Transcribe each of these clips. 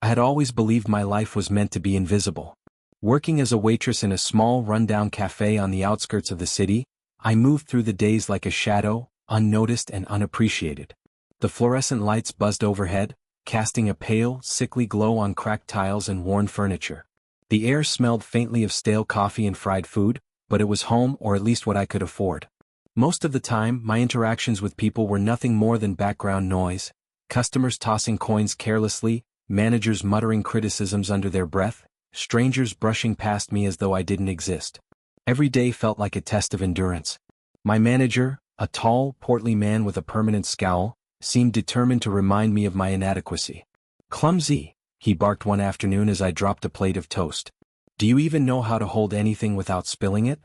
I had always believed my life was meant to be invisible. Working as a waitress in a small rundown cafe on the outskirts of the city, I moved through the days like a shadow, unnoticed and unappreciated. The fluorescent lights buzzed overhead, casting a pale, sickly glow on cracked tiles and worn furniture. The air smelled faintly of stale coffee and fried food, but it was home, or at least what I could afford. Most of the time, my interactions with people were nothing more than background noise, customers tossing coins carelessly, managers muttering criticisms under their breath, strangers brushing past me as though I didn't exist. Every day felt like a test of endurance. My manager, a tall, portly man with a permanent scowl, seemed determined to remind me of my inadequacy. "Clumsy," he barked one afternoon as I dropped a plate of toast. "Do you even know how to hold anything without spilling it?"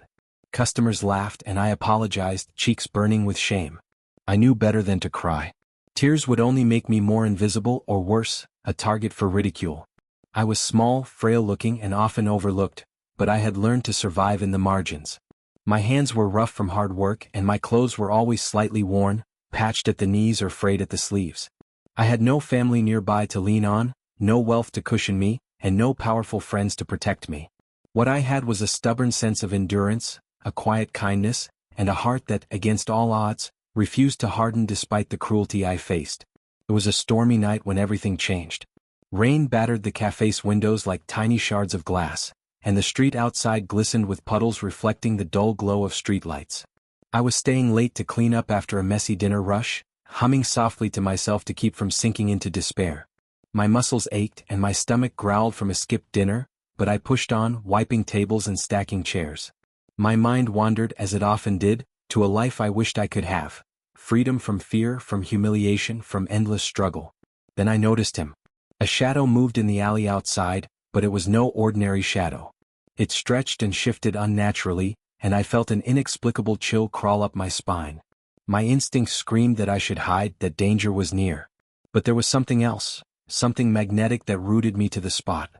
Customers laughed and I apologized, cheeks burning with shame. I knew better than to cry. Tears would only make me more invisible, or worse, a target for ridicule. I was small, frail-looking and often overlooked, but I had learned to survive in the margins. My hands were rough from hard work and my clothes were always slightly worn, patched at the knees or frayed at the sleeves. I had no family nearby to lean on, no wealth to cushion me, and no powerful friends to protect me. What I had was a stubborn sense of endurance, a quiet kindness, and a heart that, against all odds, refused to harden despite the cruelty I faced. It was a stormy night when everything changed. Rain battered the cafe's windows like tiny shards of glass, and the street outside glistened with puddles reflecting the dull glow of streetlights. I was staying late to clean up after a messy dinner rush, humming softly to myself to keep from sinking into despair. My muscles ached and my stomach growled from a skipped dinner, but I pushed on, wiping tables and stacking chairs. My mind wandered, as it often did, to a life I wished I could have. Freedom from fear, from humiliation, from endless struggle. Then I noticed him. A shadow moved in the alley outside, but it was no ordinary shadow. It stretched and shifted unnaturally, and I felt an inexplicable chill crawl up my spine. My instincts screamed that I should hide, that danger was near. But there was something else, something magnetic that rooted me to the spot.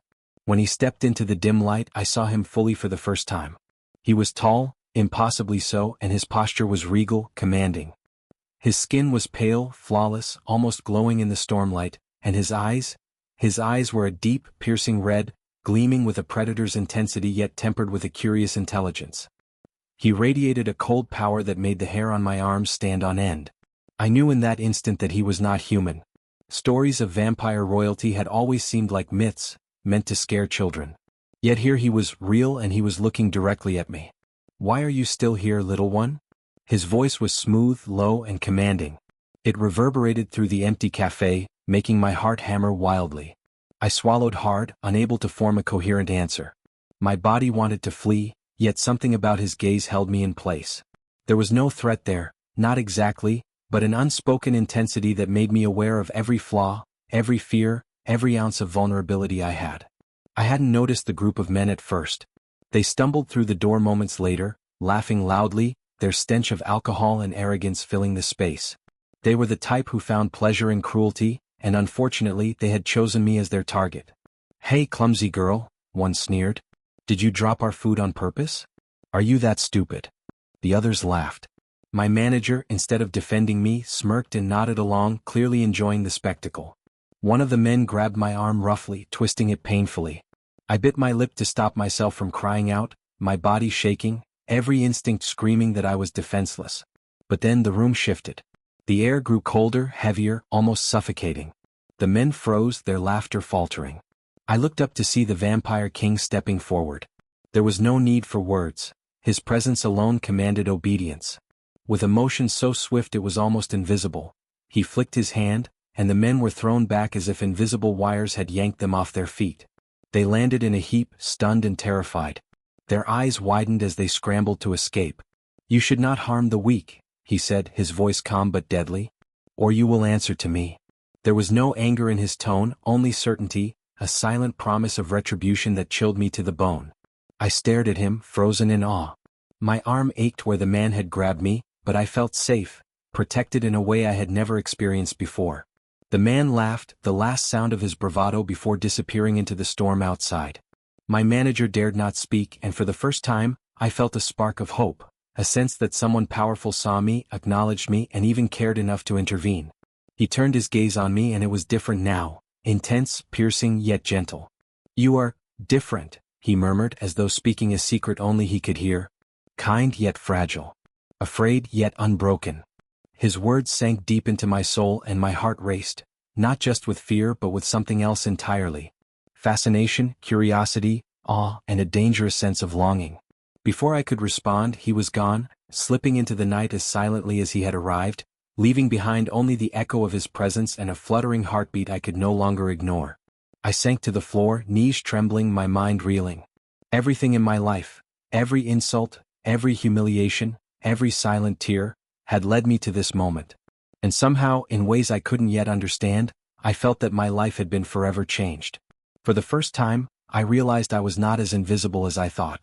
When he stepped into the dim light, I saw him fully for the first time. He was tall, impossibly so, and his posture was regal, commanding. His skin was pale, flawless, almost glowing in the stormlight, and his eyes were a deep, piercing red, gleaming with a predator's intensity yet tempered with a curious intelligence. He radiated a cold power that made the hair on my arms stand on end. I knew in that instant that he was not human. Stories of vampire royalty had always seemed like myths, meant to scare children. Yet here he was, real, and he was looking directly at me. "Why are you still here, little one?" His voice was smooth, low, and commanding. It reverberated through the empty cafe, making my heart hammer wildly. I swallowed hard, unable to form a coherent answer. My body wanted to flee, yet something about his gaze held me in place. There was no threat there, not exactly, but an unspoken intensity that made me aware of every flaw, every fear, every ounce of vulnerability I had. I hadn't noticed the group of men at first. They stumbled through the door moments later, laughing loudly, their stench of alcohol and arrogance filling the space. They were the type who found pleasure in cruelty, and unfortunately they had chosen me as their target. "Hey, clumsy girl," one sneered. "Did you drop our food on purpose? Are you that stupid?" The others laughed. My manager, instead of defending me, smirked and nodded along, clearly enjoying the spectacle. One of the men grabbed my arm roughly, twisting it painfully. I bit my lip to stop myself from crying out, my body shaking, every instinct screaming that I was defenseless. But then the room shifted. The air grew colder, heavier, almost suffocating. The men froze, their laughter faltering. I looked up to see the Vampire King stepping forward. There was no need for words. His presence alone commanded obedience. With a motion so swift it was almost invisible, he flicked his hand, and the men were thrown back as if invisible wires had yanked them off their feet. They landed in a heap, stunned and terrified. Their eyes widened as they scrambled to escape. "You should not harm the weak," he said, his voice calm but deadly. "Or you will answer to me." There was no anger in his tone, only certainty, a silent promise of retribution that chilled me to the bone. I stared at him, frozen in awe. My arm ached where the man had grabbed me, but I felt safe, protected in a way I had never experienced before. The man laughed, the last sound of his bravado before disappearing into the storm outside. My manager dared not speak, and for the first time, I felt a spark of hope, a sense that someone powerful saw me, acknowledged me, and even cared enough to intervene. He turned his gaze on me and it was different now, intense, piercing yet gentle. "You are different," he murmured as though speaking a secret only he could hear. "Kind yet fragile. Afraid yet unbroken." His words sank deep into my soul and my heart raced, not just with fear but with something else entirely. Fascination, curiosity, awe, and a dangerous sense of longing. Before I could respond, he was gone, slipping into the night as silently as he had arrived, leaving behind only the echo of his presence and a fluttering heartbeat I could no longer ignore. I sank to the floor, knees trembling, my mind reeling. Everything in my life, every insult, every humiliation, every silent tear, had led me to this moment. And somehow, in ways I couldn't yet understand, I felt that my life had been forever changed. For the first time, I realized I was not as invisible as I thought.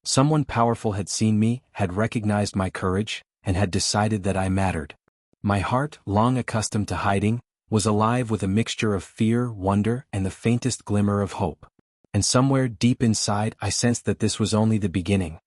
Someone powerful had seen me, had recognized my courage, and had decided that I mattered. My heart, long accustomed to hiding, was alive with a mixture of fear, wonder, and the faintest glimmer of hope. And somewhere deep inside I sensed that this was only the beginning.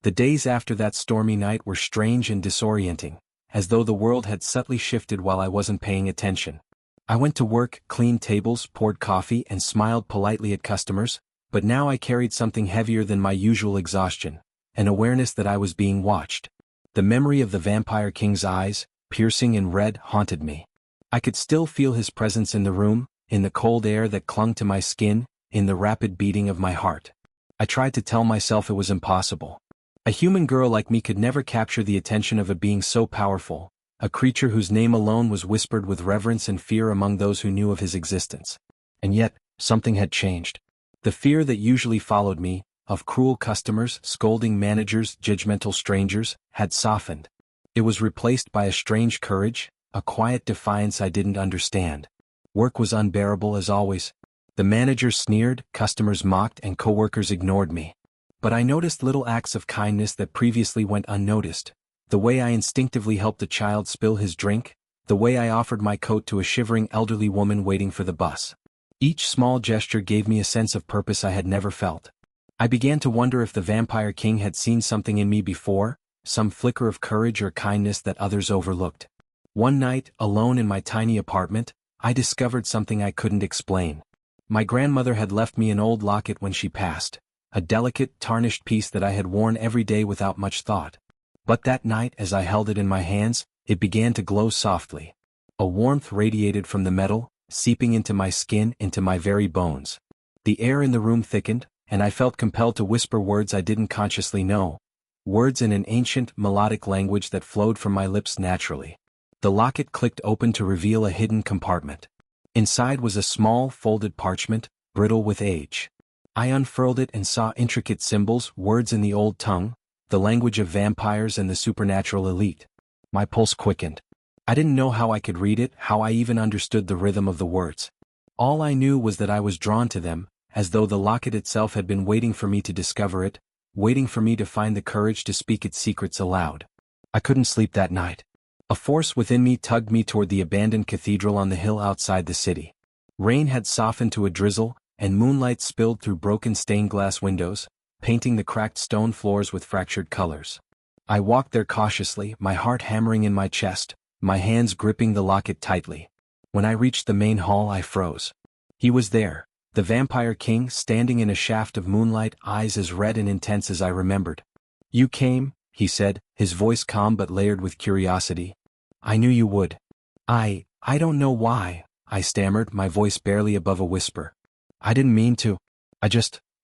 The days after that stormy night were strange and disorienting, as though the world had subtly shifted while I wasn't paying attention. I went to work, cleaned tables, poured coffee, and smiled politely at customers, but now I carried something heavier than my usual exhaustion, an awareness that I was being watched. The memory of the Vampire King's eyes, piercing and red, haunted me. I could still feel his presence in the room, in the cold air that clung to my skin, in the rapid beating of my heart. I tried to tell myself it was impossible. A human girl like me could never capture the attention of a being so powerful, a creature whose name alone was whispered with reverence and fear among those who knew of his existence. And yet, something had changed. The fear that usually followed me, of cruel customers, scolding managers, judgmental strangers, had softened. It was replaced by a strange courage, a quiet defiance I didn't understand. Work was unbearable as always. The managers sneered, customers mocked, and coworkers ignored me. But I noticed little acts of kindness that previously went unnoticed. The way I instinctively helped a child spill his drink, the way I offered my coat to a shivering elderly woman waiting for the bus. Each small gesture gave me a sense of purpose I had never felt. I began to wonder if the Vampire King had seen something in me before, some flicker of courage or kindness that others overlooked. One night, alone in my tiny apartment, I discovered something I couldn't explain. My grandmother had left me an old locket when she passed, a delicate, tarnished piece that I had worn every day without much thought. But that night, as I held it in my hands, it began to glow softly. A warmth radiated from the metal, seeping into my skin, into my very bones. The air in the room thickened, and I felt compelled to whisper words I didn't consciously know, words in an ancient, melodic language that flowed from my lips naturally. The locket clicked open to reveal a hidden compartment. Inside was a small, folded parchment, brittle with age. I unfurled it and saw intricate symbols, words in the old tongue, the language of vampires and the supernatural elite. My pulse quickened. I didn't know how I could read it, how I even understood the rhythm of the words. All I knew was that I was drawn to them, as though the locket itself had been waiting for me to discover it, waiting for me to find the courage to speak its secrets aloud. I couldn't sleep that night. A force within me tugged me toward the abandoned cathedral on the hill outside the city. Rain had softened to a drizzle, and moonlight spilled through broken stained-glass windows, painting the cracked stone floors with fractured colors. I walked there cautiously, my heart hammering in my chest, my hands gripping the locket tightly. When I reached the main hall, I froze. He was there, the Vampire King, standing in a shaft of moonlight, eyes as red and intense as I remembered. "You came," he said, his voice calm but layered with curiosity. "I knew you would." I don't know why," I stammered, my voice barely above a whisper. "I didn't mean to.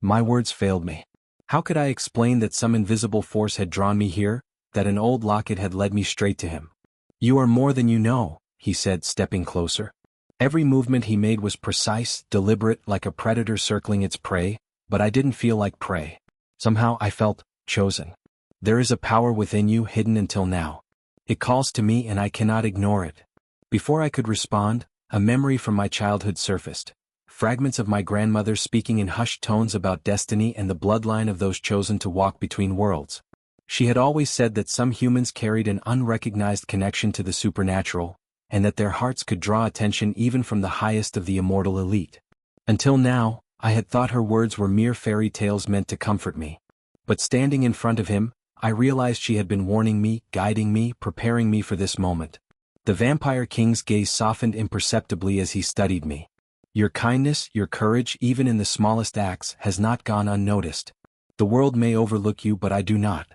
My words failed me. How could I explain that some invisible force had drawn me here, that an old locket had led me straight to him? "You are more than you know," he said, stepping closer. Every movement he made was precise, deliberate, like a predator circling its prey, but I didn't feel like prey. Somehow I felt chosen. "There is a power within you hidden until now. It calls to me and I cannot ignore it." Before I could respond, a memory from my childhood surfaced. Fragments of my grandmother speaking in hushed tones about destiny and the bloodline of those chosen to walk between worlds. She had always said that some humans carried an unrecognized connection to the supernatural, and that their hearts could draw attention even from the highest of the immortal elite. Until now, I had thought her words were mere fairy tales meant to comfort me. But standing in front of him, I realized she had been warning me, guiding me, preparing me for this moment. The Vampire King's gaze softened imperceptibly as he studied me. Your kindness, your courage, even in the smallest acts, has not gone unnoticed. The world may overlook you, but I do not.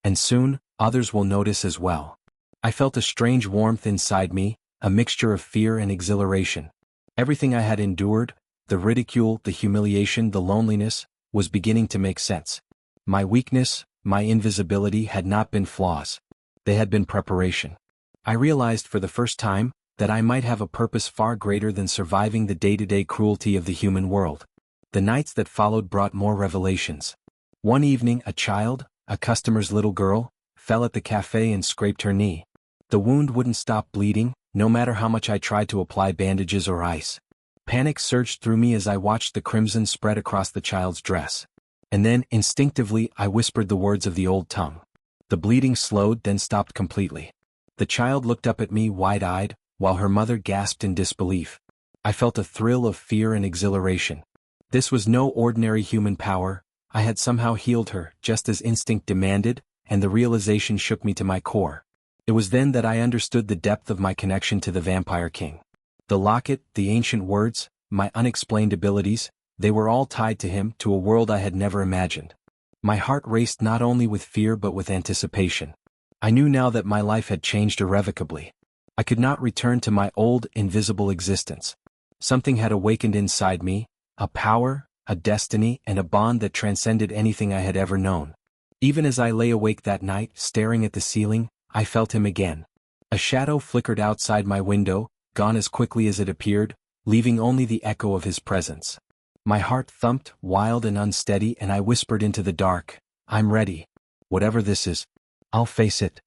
And soon, others will notice as well. I felt a strange warmth inside me, a mixture of fear and exhilaration. Everything I had endured, the ridicule, the humiliation, the loneliness, was beginning to make sense. My weakness, my invisibility had not been flaws. They had been preparation. I realized for the first time that I might have a purpose far greater than surviving the day-to-day cruelty of the human world. The nights that followed brought more revelations. One evening, a child, a customer's little girl, fell at the cafe and scraped her knee. The wound wouldn't stop bleeding, no matter how much I tried to apply bandages or ice. Panic surged through me as I watched the crimson spread across the child's dress. And then, instinctively, I whispered the words of the old tongue. The bleeding slowed, then stopped completely. The child looked up at me wide-eyed, while her mother gasped in disbelief. I felt a thrill of fear and exhilaration. This was no ordinary human power. I had somehow healed her, just as instinct demanded, and the realization shook me to my core. It was then that I understood the depth of my connection to the Vampire King. The locket, the ancient words, my unexplained abilities, they were all tied to him, to a world I had never imagined. My heart raced not only with fear but with anticipation. I knew now that my life had changed irrevocably. I could not return to my old, invisible existence. Something had awakened inside me, a power, a destiny, and a bond that transcended anything I had ever known. Even as I lay awake that night, staring at the ceiling, I felt him again. A shadow flickered outside my window, gone as quickly as it appeared, leaving only the echo of his presence. My heart thumped, wild and unsteady, and I whispered into the dark, "I'm ready. Whatever this is, I'll face it."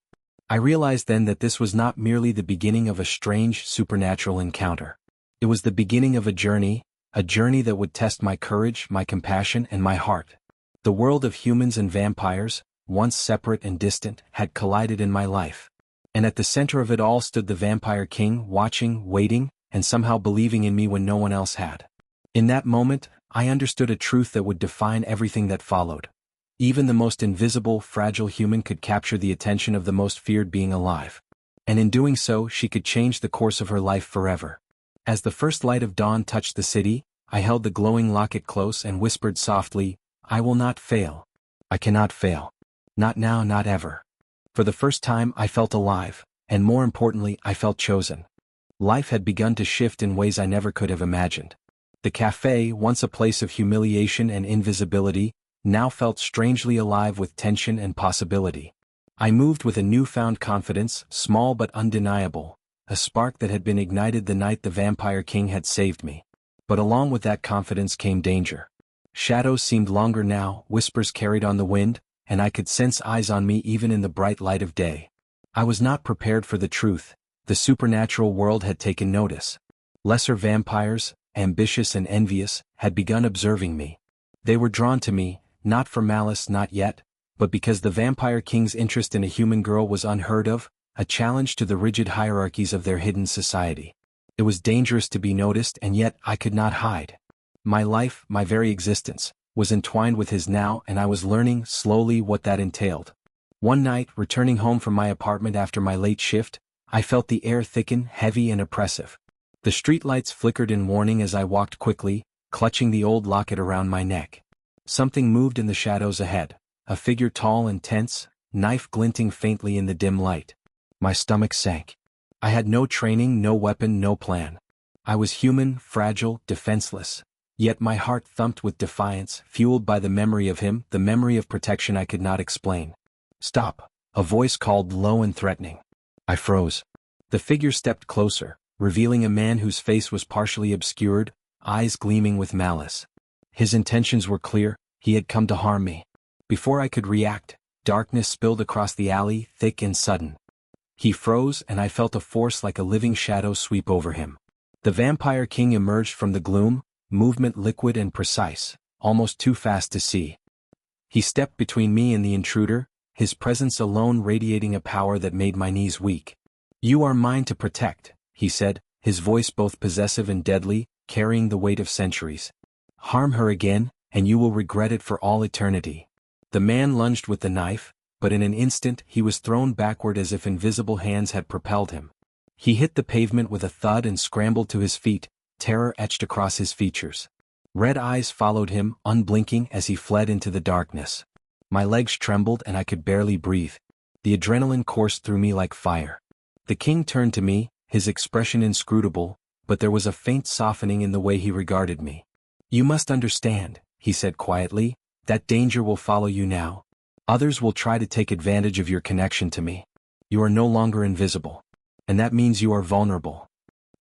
I realized then that this was not merely the beginning of a strange, supernatural encounter. It was the beginning of a journey that would test my courage, my compassion, and my heart. The world of humans and vampires, once separate and distant, had collided in my life. And at the center of it all stood the Vampire King, watching, waiting, and somehow believing in me when no one else had. In that moment, I understood a truth that would define everything that followed. Even the most invisible, fragile human could capture the attention of the most feared being alive. And in doing so, she could change the course of her life forever. As the first light of dawn touched the city, I held the glowing locket close and whispered softly, "I will not fail. I cannot fail. Not now, not ever." For the first time I felt alive, and more importantly I felt chosen. Life had begun to shift in ways I never could have imagined. The cafe, once a place of humiliation and invisibility, now felt strangely alive with tension and possibility. I moved with a newfound confidence, small but undeniable, a spark that had been ignited the night the Vampire King had saved me. But along with that confidence came danger. Shadows seemed longer now, whispers carried on the wind, and I could sense eyes on me even in the bright light of day. I was not prepared for the truth. The supernatural world had taken notice. Lesser vampires, ambitious and envious, had begun observing me. They were drawn to me, not for malice, not yet, but because the Vampire King's interest in a human girl was unheard of, a challenge to the rigid hierarchies of their hidden society. It was dangerous to be noticed, and yet I could not hide. My life, my very existence, was entwined with his now, and I was learning, slowly, what that entailed. One night, returning home from my apartment after my late shift, I felt the air thicken, heavy and oppressive. The streetlights flickered in warning as I walked quickly, clutching the old locket around my neck. Something moved in the shadows ahead, a figure tall and tense, knife glinting faintly in the dim light. My stomach sank. I had no training, no weapon, no plan. I was human, fragile, defenseless. Yet my heart thumped with defiance, fueled by the memory of him, the memory of protection I could not explain. "Stop," a voice called, low and threatening. I froze. The figure stepped closer, revealing a man whose face was partially obscured, eyes gleaming with malice. His intentions were clear. He had come to harm me. Before I could react, darkness spilled across the alley, thick and sudden. He froze, and I felt a force like a living shadow sweep over him. The Vampire King emerged from the gloom, movement liquid and precise, almost too fast to see. He stepped between me and the intruder, his presence alone radiating a power that made my knees weak. "You are mine to protect," he said, his voice both possessive and deadly, carrying the weight of centuries. "Harm her again, and you will regret it for all eternity." The man lunged with the knife, but in an instant he was thrown backward as if invisible hands had propelled him. He hit the pavement with a thud and scrambled to his feet, terror etched across his features. Red eyes followed him, unblinking as he fled into the darkness. My legs trembled and I could barely breathe. The adrenaline coursed through me like fire. The king turned to me, his expression inscrutable, but there was a faint softening in the way he regarded me. "You must understand," he said quietly, "that danger will follow you now. Others will try to take advantage of your connection to me. You are no longer invisible. And that means you are vulnerable."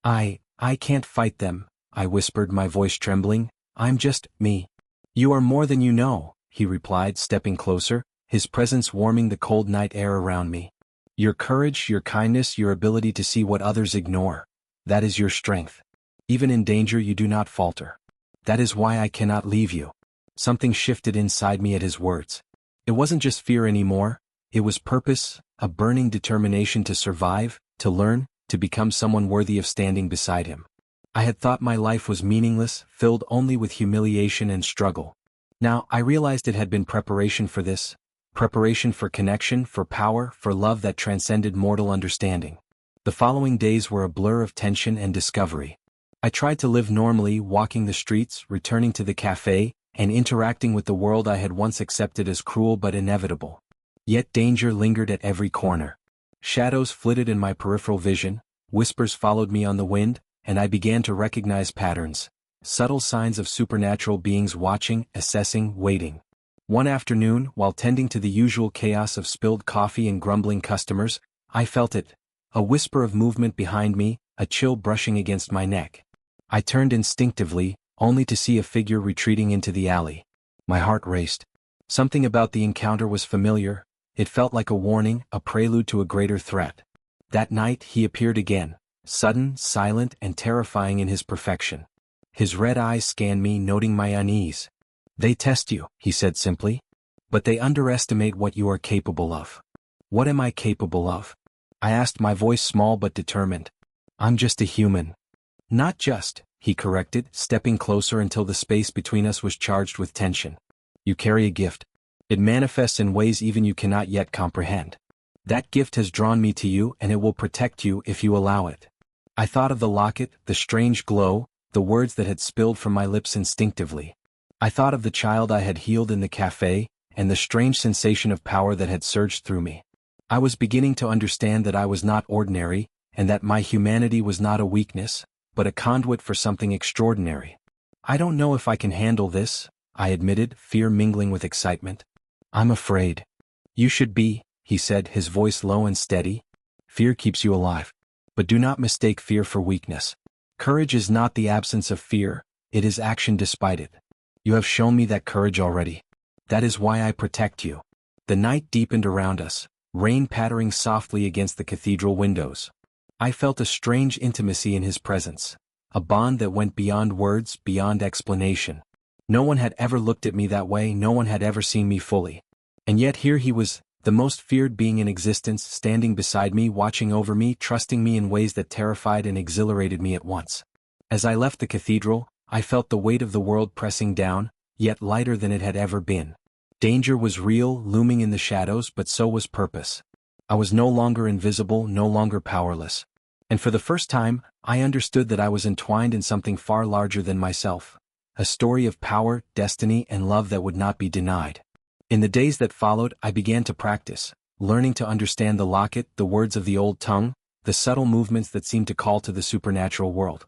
I can't fight them," I whispered, my voice trembling. "I'm just me." "You are more than you know," he replied, stepping closer, his presence warming the cold night air around me. "Your courage, your kindness, your ability to see what others ignore. That is your strength. Even in danger you do not falter. That is why I cannot leave you." Something shifted inside me at his words. It wasn't just fear anymore, it was purpose, a burning determination to survive, to learn, to become someone worthy of standing beside him. I had thought my life was meaningless, filled only with humiliation and struggle. Now I realized it had been preparation for this. Preparation for connection, for power, for love that transcended mortal understanding. The following days were a blur of tension and discovery. I tried to live normally, walking the streets, returning to the cafe, and interacting with the world I had once accepted as cruel but inevitable. Yet danger lingered at every corner. Shadows flitted in my peripheral vision, whispers followed me on the wind, and I began to recognize patterns, subtle signs of supernatural beings watching, assessing, waiting. One afternoon, while tending to the usual chaos of spilled coffee and grumbling customers, I felt it, a whisper of movement behind me, a chill brushing against my neck. I turned instinctively, only to see a figure retreating into the alley. My heart raced. Something about the encounter was familiar. It felt like a warning, a prelude to a greater threat. That night he appeared again, sudden, silent, and terrifying in his perfection. His red eyes scanned me, noting my unease. "They test you," he said simply. "But they underestimate what you are capable of." "What am I capable of?" I asked, my voice small but determined. "I'm just a human." "Not just," he corrected, stepping closer until the space between us was charged with tension. "You carry a gift. It manifests in ways even you cannot yet comprehend. That gift has drawn me to you and it will protect you if you allow it." I thought of the locket, the strange glow, the words that had spilled from my lips instinctively. I thought of the child I had healed in the cafe, and the strange sensation of power that had surged through me. I was beginning to understand that I was not ordinary, and that my humanity was not a weakness, but a conduit for something extraordinary. "I don't know if I can handle this," I admitted, fear mingling with excitement. "I'm afraid." "You should be," he said, his voice low and steady. "Fear keeps you alive. But do not mistake fear for weakness. Courage is not the absence of fear, it is action despite it. You have shown me that courage already. That is why I protect you." The night deepened around us, rain pattering softly against the cathedral windows. I felt a strange intimacy in his presence, a bond that went beyond words, beyond explanation. No one had ever looked at me that way, no one had ever seen me fully. And yet here he was, the most feared being in existence, standing beside me, watching over me, trusting me in ways that terrified and exhilarated me at once. As I left the cathedral, I felt the weight of the world pressing down, yet lighter than it had ever been. Danger was real, looming in the shadows, but so was purpose. I was no longer invisible, no longer powerless. And for the first time, I understood that I was entwined in something far larger than myself. A story of power, destiny, and love that would not be denied. In the days that followed, I began to practice, learning to understand the locket, the words of the old tongue, the subtle movements that seemed to call to the supernatural world.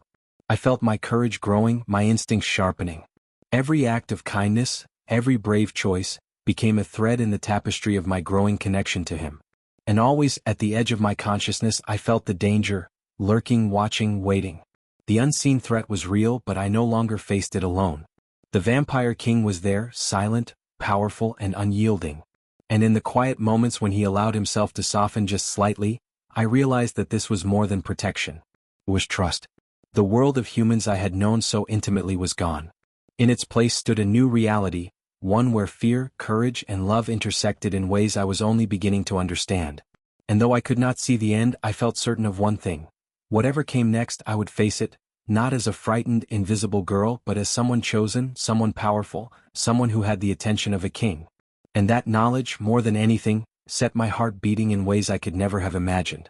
I felt my courage growing, my instincts sharpening. Every act of kindness, every brave choice, became a thread in the tapestry of my growing connection to him. And always, at the edge of my consciousness, I felt the danger, lurking, watching, waiting. The unseen threat was real, but I no longer faced it alone. The Vampire King was there, silent, powerful, and unyielding. And in the quiet moments when he allowed himself to soften just slightly, I realized that this was more than protection. It was trust. The world of humans I had known so intimately was gone. In its place stood a new reality, one where fear, courage, and love intersected in ways I was only beginning to understand. And though I could not see the end, I felt certain of one thing. Whatever came next, I would face it, not as a frightened, invisible girl, but as someone chosen, someone powerful, someone who had the attention of a king. And that knowledge, more than anything, set my heart beating in ways I could never have imagined.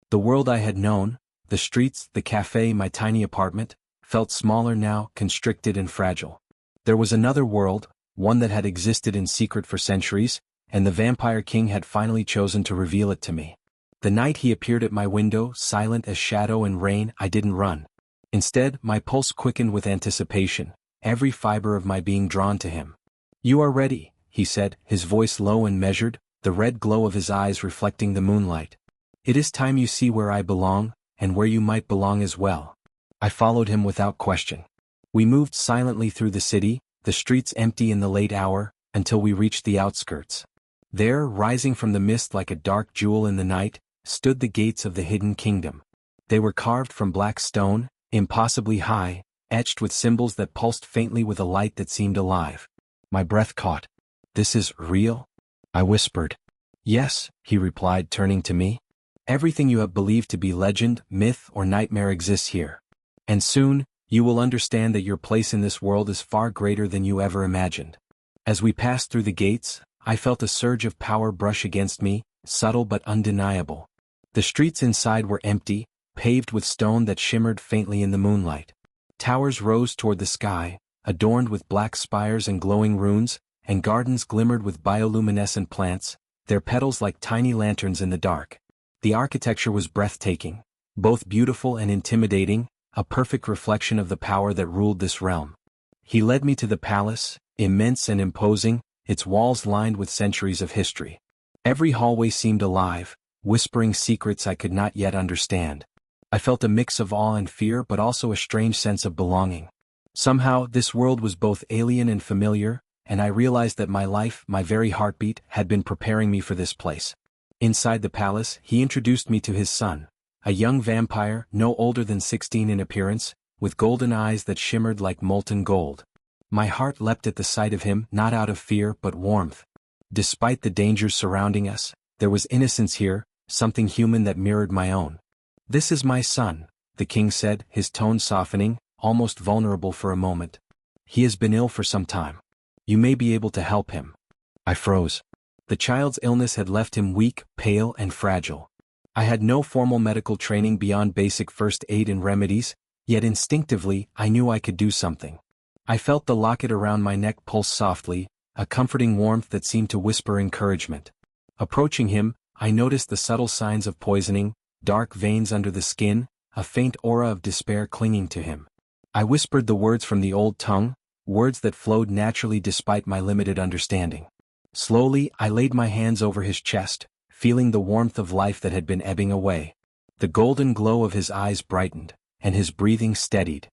The world I had known, the streets, the cafe, my tiny apartment, felt smaller now, constricted and fragile. There was another world, one that had existed in secret for centuries, and the Vampire King had finally chosen to reveal it to me. The night he appeared at my window, silent as shadow and rain, I didn't run. Instead, my pulse quickened with anticipation, every fiber of my being drawn to him. "You are ready," he said, his voice low and measured, the red glow of his eyes reflecting the moonlight. "It is time you see where I belong, and where you might belong as well." I followed him without question. We moved silently through the city, the streets empty in the late hour, until we reached the outskirts. There, rising from the mist like a dark jewel in the night, stood the gates of the hidden kingdom. They were carved from black stone, impossibly high, etched with symbols that pulsed faintly with a light that seemed alive. My breath caught. "This is real?" I whispered. "Yes," he replied, turning to me. "Everything you have believed to be legend, myth, or nightmare exists here. And soon, you will understand that your place in this world is far greater than you ever imagined." As we passed through the gates, I felt a surge of power brush against me, subtle but undeniable. The streets inside were empty, paved with stone that shimmered faintly in the moonlight. Towers rose toward the sky, adorned with black spires and glowing runes, and gardens glimmered with bioluminescent plants, their petals like tiny lanterns in the dark. The architecture was breathtaking, both beautiful and intimidating, a perfect reflection of the power that ruled this realm. He led me to the palace, immense and imposing, its walls lined with centuries of history. Every hallway seemed alive, whispering secrets I could not yet understand. I felt a mix of awe and fear, but also a strange sense of belonging. Somehow, this world was both alien and familiar, and I realized that my life, my very heartbeat, had been preparing me for this place. Inside the palace, he introduced me to his son, a young vampire, no older than 16 in appearance, with golden eyes that shimmered like molten gold. My heart leapt at the sight of him, not out of fear but warmth. Despite the dangers surrounding us, there was innocence here, something human that mirrored my own. "This is my son," the king said, his tone softening, almost vulnerable for a moment. "He has been ill for some time. You may be able to help him." I froze. The child's illness had left him weak, pale, and fragile. I had no formal medical training beyond basic first aid and remedies, yet instinctively, I knew I could do something. I felt the locket around my neck pulse softly, a comforting warmth that seemed to whisper encouragement. Approaching him, I noticed the subtle signs of poisoning, dark veins under the skin, a faint aura of despair clinging to him. I whispered the words from the old tongue, words that flowed naturally despite my limited understanding. Slowly, I laid my hands over his chest, feeling the warmth of life that had been ebbing away. The golden glow of his eyes brightened, and his breathing steadied.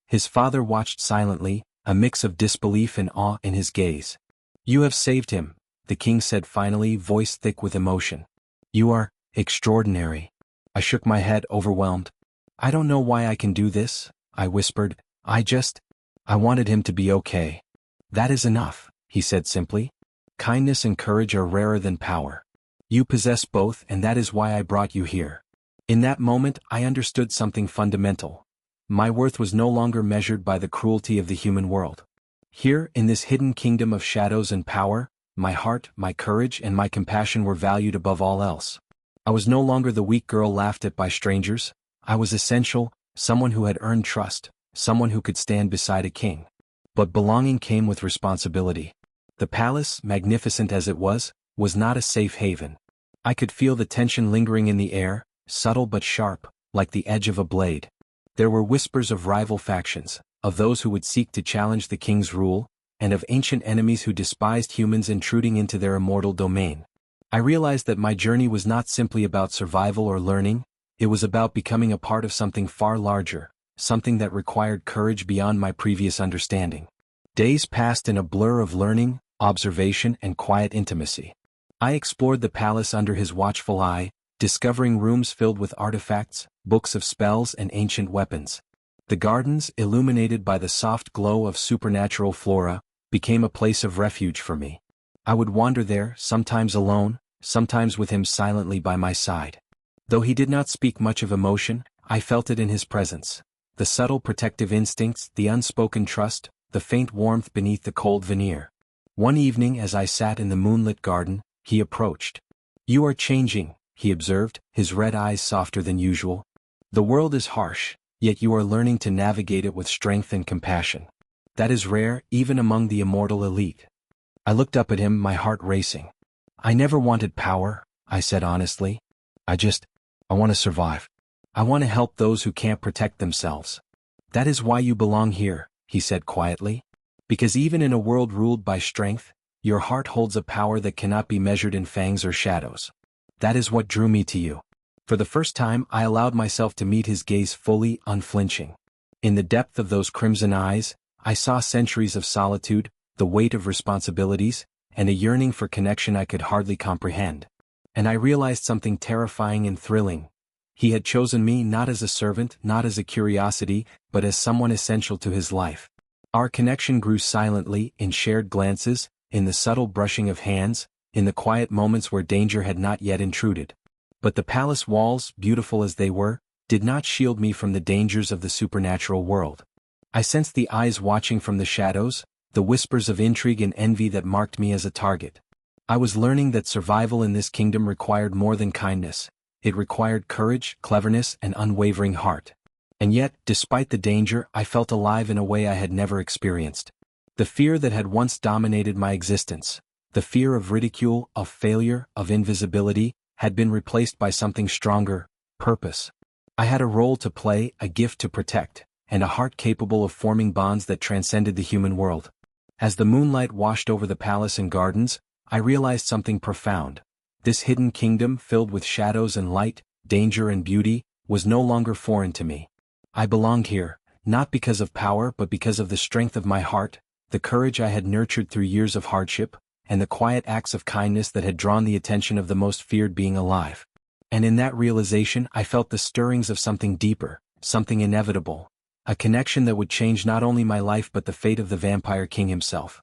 His father watched silently, a mix of disbelief and awe in his gaze. "You have saved him," the king said finally, voice thick with emotion. "You are extraordinary." I shook my head, overwhelmed. "I don't know why I can do this," I whispered. I wanted him to be okay." "That is enough," he said simply. "Kindness and courage are rarer than power. You possess both, and that is why I brought you here." In that moment, I understood something fundamental. My worth was no longer measured by the cruelty of the human world. Here, in this hidden kingdom of shadows and power, my heart, my courage, and my compassion were valued above all else. I was no longer the weak girl laughed at by strangers. I was essential, someone who had earned trust, someone who could stand beside a king. But belonging came with responsibility. The palace, magnificent as it was not a safe haven. I could feel the tension lingering in the air, subtle but sharp, like the edge of a blade. There were whispers of rival factions, of those who would seek to challenge the king's rule, and of ancient enemies who despised humans intruding into their immortal domain. I realized that my journey was not simply about survival or learning, it was about becoming a part of something far larger, something that required courage beyond my previous understanding. Days passed in a blur of learning, observation, and quiet intimacy. I explored the palace under his watchful eye, discovering rooms filled with artifacts, books of spells, and ancient weapons. The gardens, illuminated by the soft glow of supernatural flora, became a place of refuge for me. I would wander there, sometimes alone, sometimes with him silently by my side. Though he did not speak much of emotion, I felt it in his presence. The subtle protective instincts, the unspoken trust, the faint warmth beneath the cold veneer. One evening as I sat in the moonlit garden, he approached. "You are changing," he observed, his red eyes softer than usual. "The world is harsh, Yet you are learning to navigate it with strength and compassion. That is rare, even among the immortal elite. I looked up at him, my heart racing. I never wanted power, I said honestly. I want to survive. I want to help those who can't protect themselves. That is why you belong here, he said quietly. Because even in a world ruled by strength, your heart holds a power that cannot be measured in fangs or shadows. That is what drew me to you. For the first time, I allowed myself to meet his gaze fully, unflinching. In the depth of those crimson eyes, I saw centuries of solitude, the weight of responsibilities, and a yearning for connection I could hardly comprehend. And I realized something terrifying and thrilling. He had chosen me not as a servant, not as a curiosity, but as someone essential to his life. Our connection grew silently, in shared glances, in the subtle brushing of hands, in the quiet moments where danger had not yet intruded. But the palace walls, beautiful as they were, did not shield me from the dangers of the supernatural world. I sensed the eyes watching from the shadows, the whispers of intrigue and envy that marked me as a target. I was learning that survival in this kingdom required more than kindness. It required courage, cleverness, and unwavering heart. And yet, despite the danger, I felt alive in a way I had never experienced. The fear that had once dominated my existence, the fear of ridicule, of failure, of invisibility, had been replaced by something stronger: purpose. I had a role to play, a gift to protect, and a heart capable of forming bonds that transcended the human world. As the moonlight washed over the palace and gardens, I realized something profound. This hidden kingdom, filled with shadows and light, danger and beauty, was no longer foreign to me. I belonged here, not because of power but because of the strength of my heart, the courage I had nurtured through years of hardship, and the quiet acts of kindness that had drawn the attention of the most feared being alive. And in that realization I felt the stirrings of something deeper, something inevitable, a connection that would change not only my life but the fate of the Vampire King himself.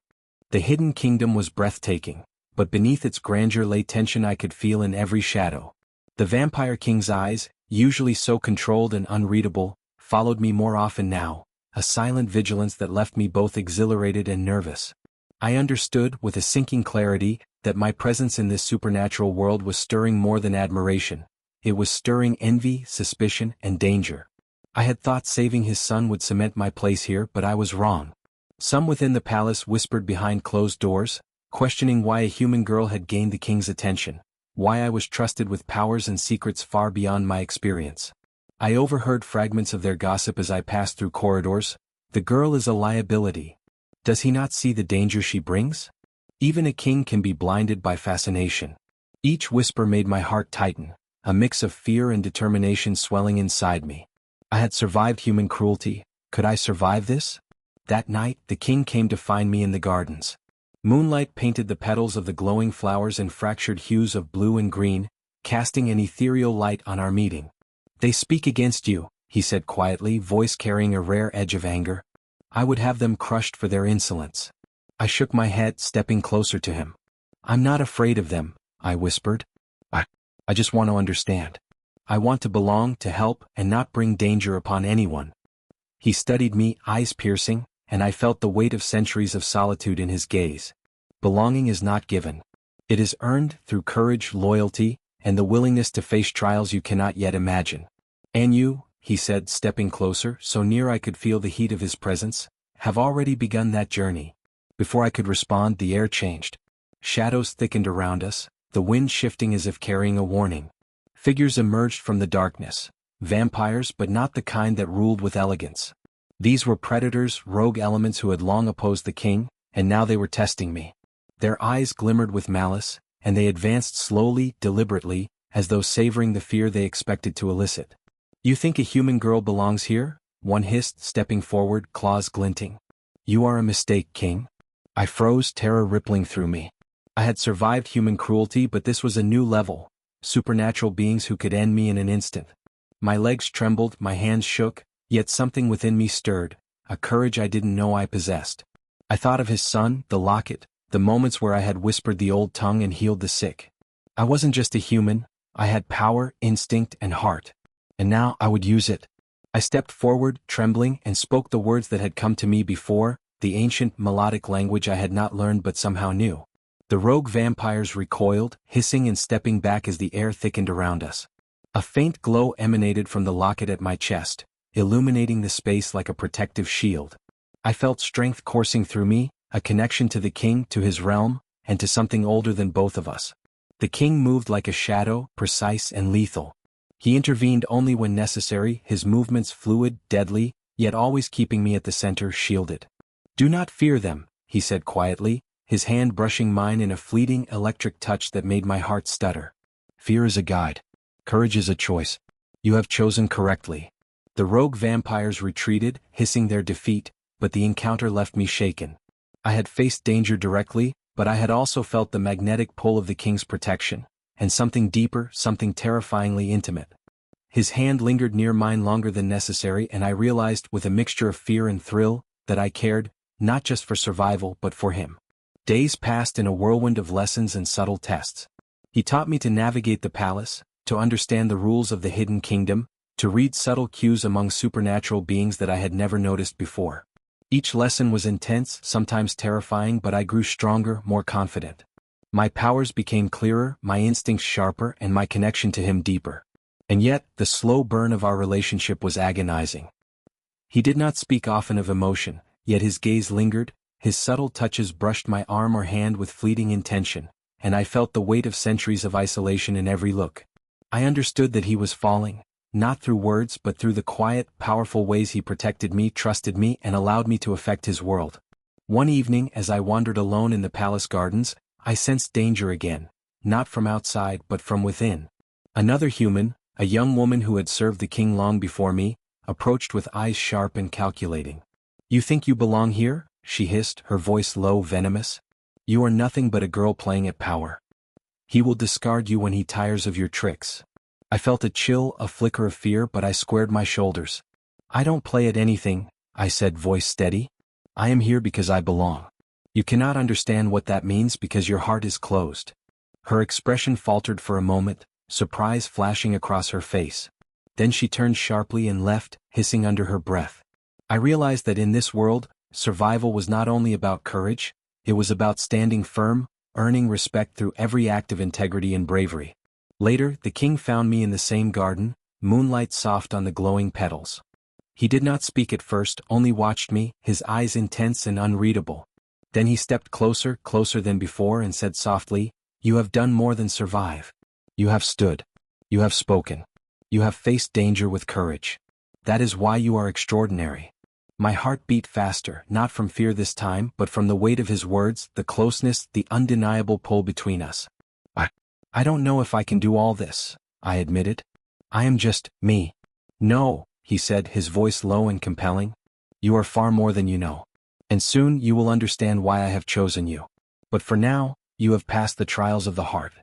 The hidden kingdom was breathtaking, but beneath its grandeur lay tension I could feel in every shadow. The Vampire King's eyes, usually so controlled and unreadable, followed me more often now, a silent vigilance that left me both exhilarated and nervous. I understood, with a sinking clarity, that my presence in this supernatural world was stirring more than admiration. It was stirring envy, suspicion, and danger. I had thought saving his son would cement my place here, but I was wrong. Some within the palace whispered behind closed doors, questioning why a human girl had gained the king's attention, why I was trusted with powers and secrets far beyond my experience. I overheard fragments of their gossip as I passed through corridors. The girl is a liability. Does he not see the danger she brings? Even a king can be blinded by fascination. Each whisper made my heart tighten, a mix of fear and determination swelling inside me. I had survived human cruelty. Could I survive this? That night, the king came to find me in the gardens. Moonlight painted the petals of the glowing flowers in fractured hues of blue and green, casting an ethereal light on our meeting. "They speak against you," he said quietly, voice carrying a rare edge of anger. "I would have them crushed for their insolence." I shook my head, stepping closer to him. "I'm not afraid of them," I whispered. I just want to understand. I want to belong, to help, and not bring danger upon anyone." He studied me, eyes piercing, and I felt the weight of centuries of solitude in his gaze. Belonging is not given. It is earned through courage, loyalty, and the willingness to face trials you cannot yet imagine. "And you," he said, stepping closer, so near I could feel the heat of his presence, "have already begun that journey." Before I could respond, the air changed. Shadows thickened around us, the wind shifting as if carrying a warning. Figures emerged from the darkness. Vampires, but not the kind that ruled with elegance. These were predators, rogue elements who had long opposed the king, and now they were testing me. Their eyes glimmered with malice, and they advanced slowly, deliberately, as though savoring the fear they expected to elicit. "You think a human girl belongs here?" one hissed, stepping forward, claws glinting. "You are a mistake, king." I froze, terror rippling through me. I had survived human cruelty, but this was a new level. Supernatural beings who could end me in an instant. My legs trembled, my hands shook, yet something within me stirred, a courage I didn't know I possessed. I thought of his son, the locket, the moments where I had whispered the old tongue and healed the sick. I wasn't just a human, I had power, instinct, and heart. And now I would use it. I stepped forward, trembling, and spoke the words that had come to me before, the ancient, melodic language I had not learned but somehow knew. The rogue vampires recoiled, hissing and stepping back as the air thickened around us. A faint glow emanated from the locket at my chest. illuminating the space like a protective shield. I felt strength coursing through me, a connection to the king, to his realm, and to something older than both of us. The king moved like a shadow, precise and lethal. He intervened only when necessary, his movements fluid, deadly, yet always keeping me at the center, shielded. "Do not fear them," he said quietly, his hand brushing mine in a fleeting electric touch that made my heart stutter. "Fear is a guide. Courage is a choice. You have chosen correctly." The rogue vampires retreated, hissing their defeat, but the encounter left me shaken. I had faced danger directly, but I had also felt the magnetic pull of the king's protection, and something deeper, something terrifyingly intimate. His hand lingered near mine longer than necessary, and I realized, with a mixture of fear and thrill, that I cared, not just for survival but for him. Days passed in a whirlwind of lessons and subtle tests. He taught me to navigate the palace, to understand the rules of the hidden kingdom, to read subtle cues among supernatural beings that I had never noticed before. Each lesson was intense, sometimes terrifying, but I grew stronger, more confident. My powers became clearer, my instincts sharper, and my connection to him deeper. And yet, the slow burn of our relationship was agonizing. He did not speak often of emotion, yet his gaze lingered, his subtle touches brushed my arm or hand with fleeting intention, and I felt the weight of centuries of isolation in every look. I understood that he was falling, not through words but through the quiet, powerful ways he protected me, trusted me, and allowed me to affect his world. One evening, as I wandered alone in the palace gardens, I sensed danger again, not from outside but from within. Another human, a young woman who had served the king long before me, approached with eyes sharp and calculating. "You think you belong here?" she hissed, her voice low, venomous. "You are nothing but a girl playing at power. He will discard you when he tires of your tricks." I felt a chill, a flicker of fear, but I squared my shoulders. "I don't play at anything," I said, voice steady. "I am here because I belong. You cannot understand what that means because your heart is closed." Her expression faltered for a moment, surprise flashing across her face. Then she turned sharply and left, hissing under her breath. I realized that in this world, survival was not only about courage, it was about standing firm, earning respect through every act of integrity and bravery. Later, the king found me in the same garden, moonlight soft on the glowing petals. He did not speak at first, only watched me, his eyes intense and unreadable. Then he stepped closer, closer than before, and said softly, "You have done more than survive. You have stood. You have spoken. You have faced danger with courage. That is why you are extraordinary." My heart beat faster, not from fear this time, but from the weight of his words, the closeness, the undeniable pull between us. I don't know if I can do all this," I admitted. "I am just me." "No," he said, his voice low and compelling. "You are far more than you know. And soon you will understand why I have chosen you. But for now, you have passed the trials of the heart.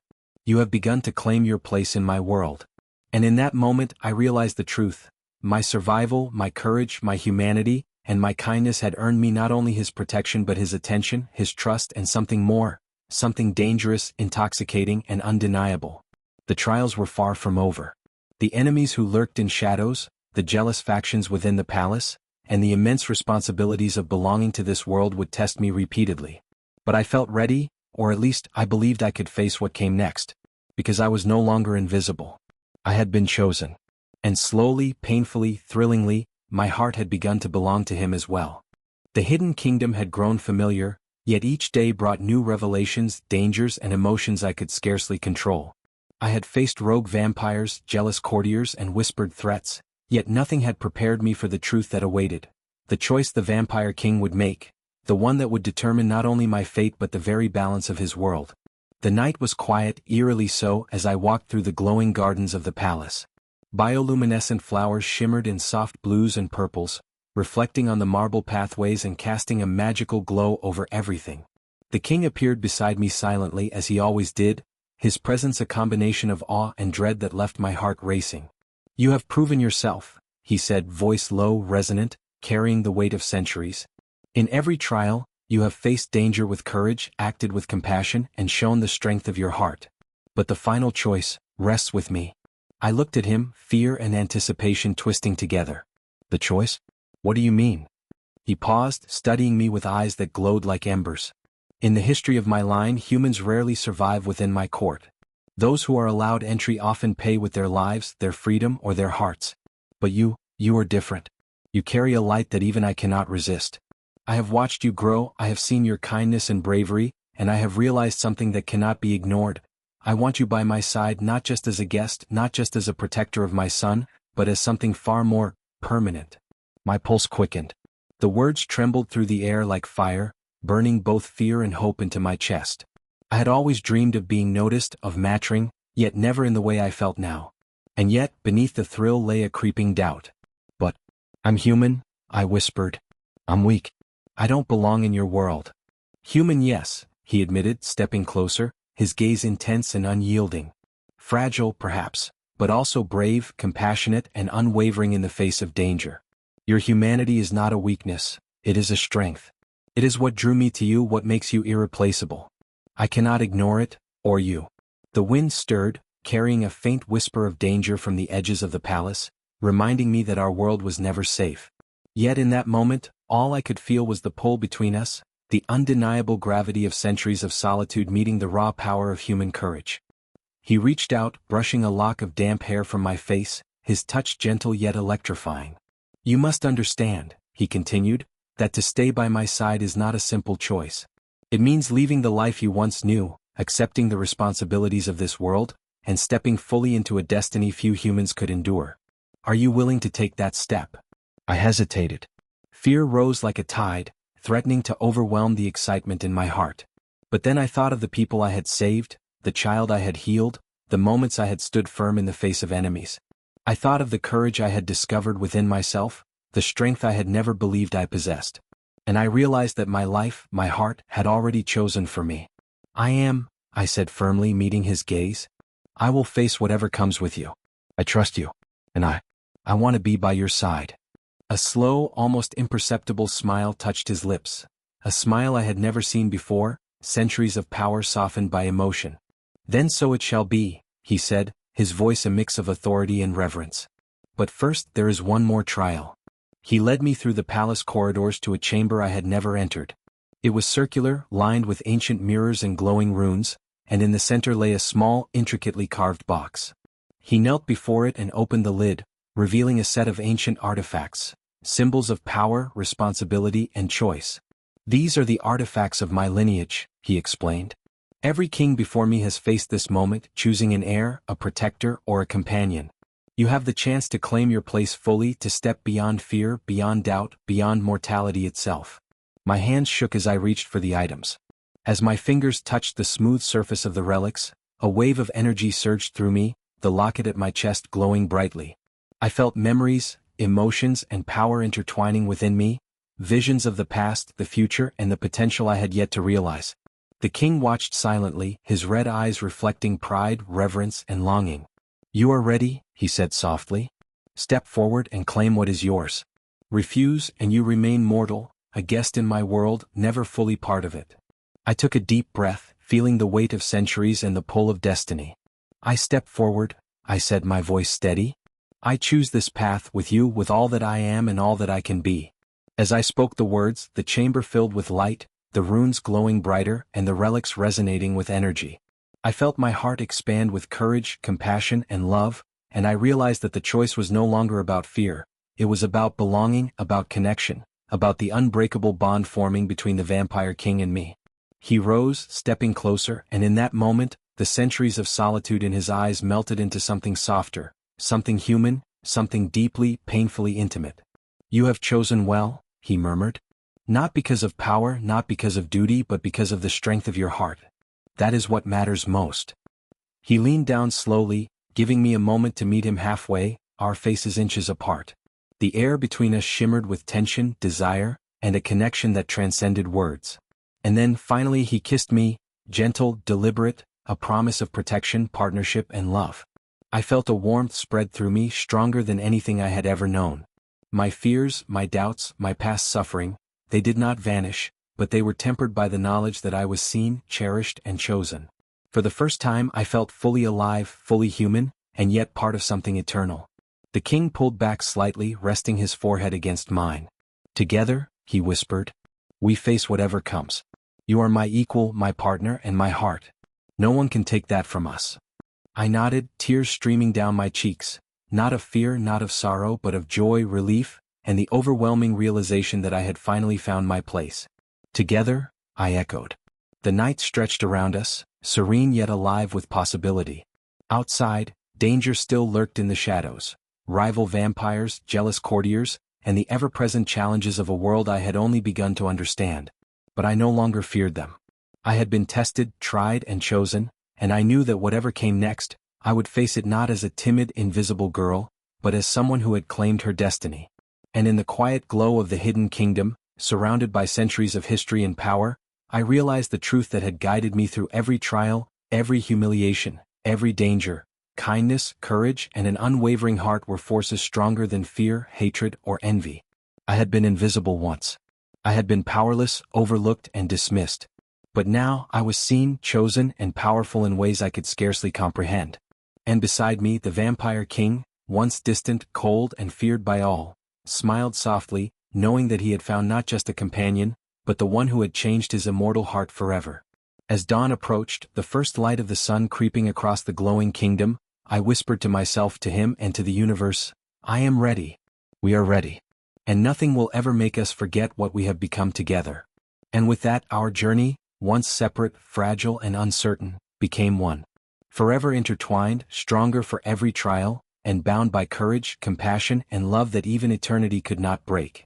You have begun to claim your place in my world." And in that moment I realized the truth. My survival, my courage, my humanity, and my kindness had earned me not only his protection but his attention, his trust, and something more. Something dangerous, intoxicating, and undeniable. The trials were far from over. The enemies who lurked in shadows, the jealous factions within the palace, and the immense responsibilities of belonging to this world would test me repeatedly. But I felt ready, or at least I believed I could face what came next, because I was no longer invisible. I had been chosen. And slowly, painfully, thrillingly, my heart had begun to belong to him as well. The hidden kingdom had grown familiar, yet each day brought new revelations, dangers, and emotions I could scarcely control. I had faced rogue vampires, jealous courtiers, and whispered threats, yet nothing had prepared me for the truth that awaited. The choice the vampire king would make, the one that would determine not only my fate but the very balance of his world. The night was quiet, eerily so, as I walked through the glowing gardens of the palace. Bioluminescent flowers shimmered in soft blues and purples, reflecting on the marble pathways and casting a magical glow over everything. The king appeared beside me silently as he always did, his presence a combination of awe and dread that left my heart racing. "You have proven yourself," he said, voice low, resonant, carrying the weight of centuries. "In every trial, you have faced danger with courage, acted with compassion, and shown the strength of your heart. But the final choice rests with me." I looked at him, fear and anticipation twisting together. "The choice? What do you mean?" He paused, studying me with eyes that glowed like embers. "In the history of my line, humans rarely survive within my court. Those who are allowed entry often pay with their lives, their freedom, or their hearts. But you, You are different. You carry a light that even I cannot resist. I have watched you grow, I have seen your kindness and bravery, and I have realized something that cannot be ignored. I want you by my side not just as a guest, not just as a protector of my son, but as something far more permanent. My pulse quickened. The words trembled through the air like fire, burning both fear and hope into my chest. I had always dreamed of being noticed, of mattering, yet never in the way I felt now. And yet, beneath the thrill lay a creeping doubt. But I'm human, I whispered. I'm weak. I don't belong in your world. Human, yes, he admitted, stepping closer, his gaze intense and unyielding. Fragile, perhaps, but also brave, compassionate, and unwavering in the face of danger. Your humanity is not a weakness, it is a strength. It is what drew me to you, what makes you irreplaceable. I cannot ignore it, or you. The wind stirred, carrying a faint whisper of danger from the edges of the palace, reminding me that our world was never safe. Yet in that moment, all I could feel was the pull between us, the undeniable gravity of centuries of solitude meeting the raw power of human courage. He reached out, brushing a lock of damp hair from my face, his touch gentle yet electrifying. You must understand, he continued, that to stay by my side is not a simple choice. It means leaving the life you once knew, accepting the responsibilities of this world, and stepping fully into a destiny few humans could endure. Are you willing to take that step? I hesitated. Fear rose like a tide, threatening to overwhelm the excitement in my heart. But then I thought of the people I had saved, the child I had healed, the moments I had stood firm in the face of enemies. I thought of the courage I had discovered within myself, the strength I had never believed I possessed. And I realized that my life, my heart, had already chosen for me. I said firmly, meeting his gaze. I will face whatever comes with you. I trust you. And I want to be by your side. A slow, almost imperceptible smile touched his lips. A smile I had never seen before, centuries of power softened by emotion. Then so it shall be, he said, his voice a mix of authority and reverence. But first there is one more trial. He led me through the palace corridors to a chamber I had never entered. It was circular, lined with ancient mirrors and glowing runes, and in the center lay a small, intricately carved box. He knelt before it and opened the lid, revealing a set of ancient artifacts, symbols of power, responsibility, and choice. These are the artifacts of my lineage, he explained. Every king before me has faced this moment, choosing an heir, a protector, or a companion. You have the chance to claim your place fully, to step beyond fear, beyond doubt, beyond mortality itself. My hands shook as I reached for the items. As my fingers touched the smooth surface of the relics, a wave of energy surged through me, the locket at my chest glowing brightly. I felt memories, emotions, and power intertwining within me, visions of the past, the future, and the potential I had yet to realize. The king watched silently, his red eyes reflecting pride, reverence, and longing. You are ready, he said softly. Step forward and claim what is yours. Refuse, and you remain mortal, a guest in my world, never fully part of it. I took a deep breath, feeling the weight of centuries and the pull of destiny. I stepped forward, I said, my voice steady. I choose this path with you, with all that I am and all that I can be. As I spoke the words, the chamber filled with light, the runes glowing brighter, and the relics resonating with energy. I felt my heart expand with courage, compassion, and love, and I realized that the choice was no longer about fear. It was about belonging, about connection, about the unbreakable bond forming between the Vampire King and me. He rose, stepping closer, and in that moment, the centuries of solitude in his eyes melted into something softer, something human, something deeply, painfully intimate. You have chosen well, he murmured. Not because of power, not because of duty, but because of the strength of your heart. That is what matters most. He leaned down slowly, giving me a moment to meet him halfway, our faces inches apart. The air between us shimmered with tension, desire, and a connection that transcended words. And then, finally, he kissed me, gentle, deliberate, a promise of protection, partnership, and love. I felt a warmth spread through me, stronger than anything I had ever known. My fears, my doubts, my past suffering, they did not vanish, but they were tempered by the knowledge that I was seen, cherished, and chosen. For the first time I felt fully alive, fully human, and yet part of something eternal. The king pulled back slightly, resting his forehead against mine. Together, he whispered, we face whatever comes. You are my equal, my partner, and my heart. No one can take that from us. I nodded, tears streaming down my cheeks, Not of fear, not of sorrow, but of joy, relief, and the overwhelming realization that I had finally found my place. Together, I echoed. The night stretched around us, serene yet alive with possibility. Outside, danger still lurked in the shadows. Rival vampires, jealous courtiers, and the ever-present challenges of a world I had only begun to understand. But I no longer feared them. I had been tested, tried, and chosen, and I knew that whatever came next, I would face it not as a timid, invisible girl, but as someone who had claimed her destiny. And in the quiet glow of the hidden kingdom, surrounded by centuries of history and power, I realized the truth that had guided me through every trial, every humiliation, every danger. Kindness, courage, and an unwavering heart were forces stronger than fear, hatred, or envy. I had been invisible once. I had been powerless, overlooked, and dismissed. But now I was seen, chosen, and powerful in ways I could scarcely comprehend. And beside me, the vampire king, once distant, cold, and feared by all, smiled softly, knowing that he had found not just a companion, but the one who had changed his immortal heart forever. As dawn approached, the first light of the sun creeping across the glowing kingdom, I whispered to myself, to him, and to the universe, I am ready. We are ready. And nothing will ever make us forget what we have become together. And with that, our journey, once separate, fragile, and uncertain, became one. Forever intertwined, stronger for every trial, and bound by courage, compassion, and love that even eternity could not break.